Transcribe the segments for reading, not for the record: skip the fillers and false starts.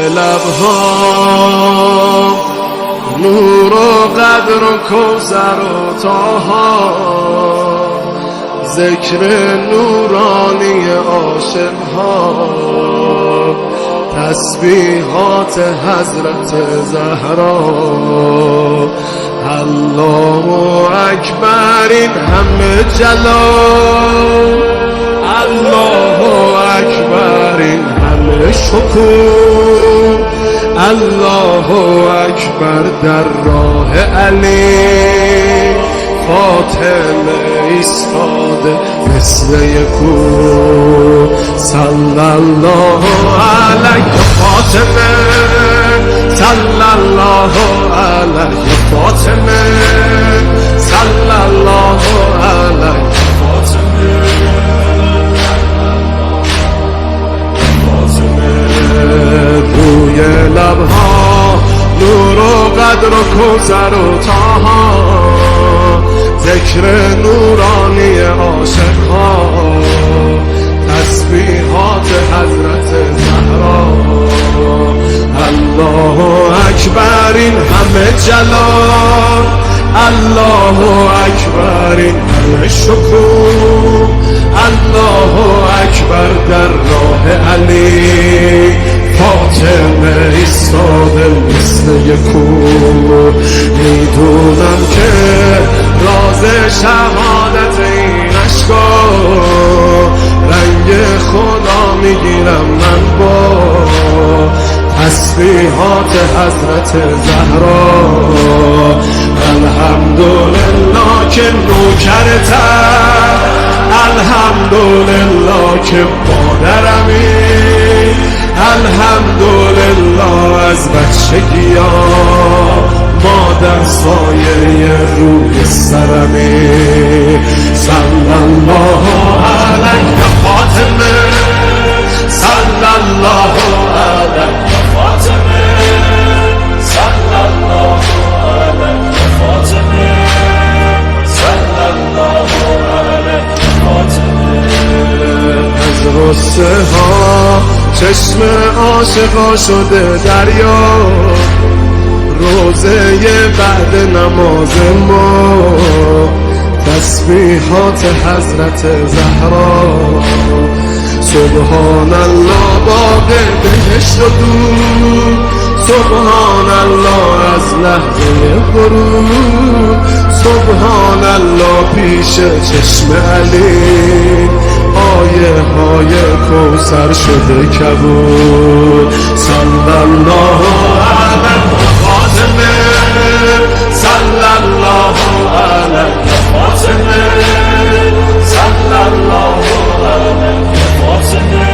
لبها نور و قدر و کوثر و طاها، ذکر نورانی عاشقها، تسبیحات حضرت زهرا. الله اکبر این همه جلال، الله اکبر این همه شکوه، الله اکبر در راه علی، فاطمه ایستاده مثل یکو. صلی الله علیه فاطمه، صلی الله علیه فاطمه، صلی الله علیه فاطمه. روی لبها نور و قدر و کوثر و طاها، ذکر نورانی عاشقها، تسبیحات حضرت زهرا. الله اکبر این همه جلال، الله اکبر این همه شکوه، الله اکبر در راه علی، فاطمه ایستاده مثل یکو. میدونم که راز شهادت این عشقا، رنگ خدا میگیرم من با تسبیحات حضرت زهرا. الحمدلله که نوکرتم، الحمدلله که مادرمی، الحمدلله از بچگی‌ها مادر سایه روی سرمی. صلی الله علیه فاطمه، صلی الله علیه فاطمه، صلی الله علیه فاطمه، صلی الله علیه فاطمه. از غصه ها چشم عاشقا شده دریا، روزه بعد نماز ما تسبیحات حضرت زهرا. سبحان الله باغ بهشت و دور، سبحان الله از لحظه غروب، سبحان الله پیش چشم علی، آیه های کوثر شده کبود. صلی الله علیه فاطمه، صلی الله علیه فاطمه، صلی الله علیه فاطمه.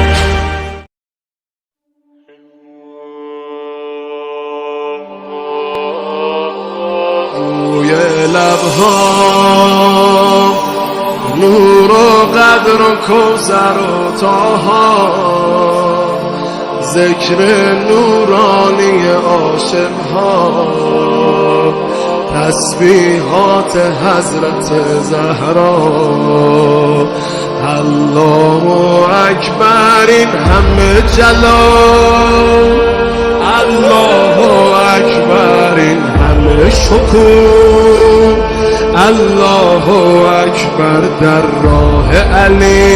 روی لبها نور و قدر و کوثر و طاها، ذکر نورانی عاشقها، تسبیحات حضرت زهرا. الله اکبر این همه جلال، الله اکبر این همه شکوه، الله اکبر در راه علی،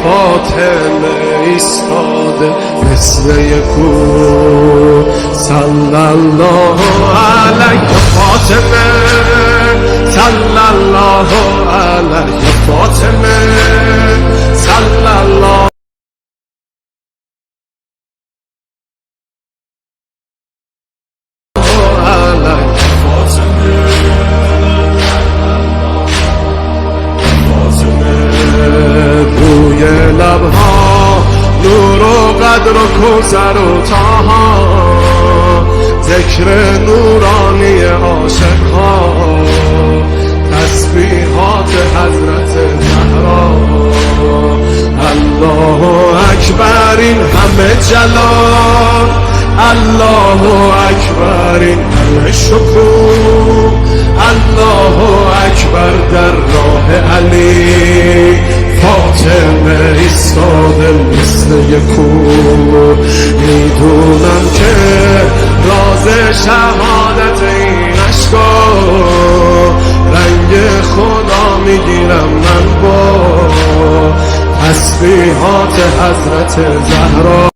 فاطمه ایستاده مثل یکو. صلی الله علیه فاطمه، صلی الله علیه فاطمه، صلی الله لبها نور و قدر و کوثر و طاها، ذکر نورانی عاشقها، تسبیحات حضرت زهرا. الله اکبر این همه جلال، الله اکبر این همه شکوه، الله اکبر در راه علی، فاطمه ایستاده مثل یکو. میدونم که راز شهادت این عشقا رنگ خدا میگیرم من با تسبیحات حضرت زهرا.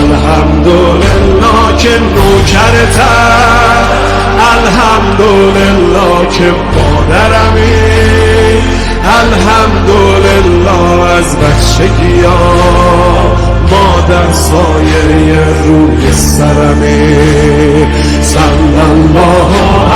الحمدلله که نوکرتم، الحمدلله که مادرمی، الحمدلله از بچگی‌ام مادر سایه روی سرمی. صلی الله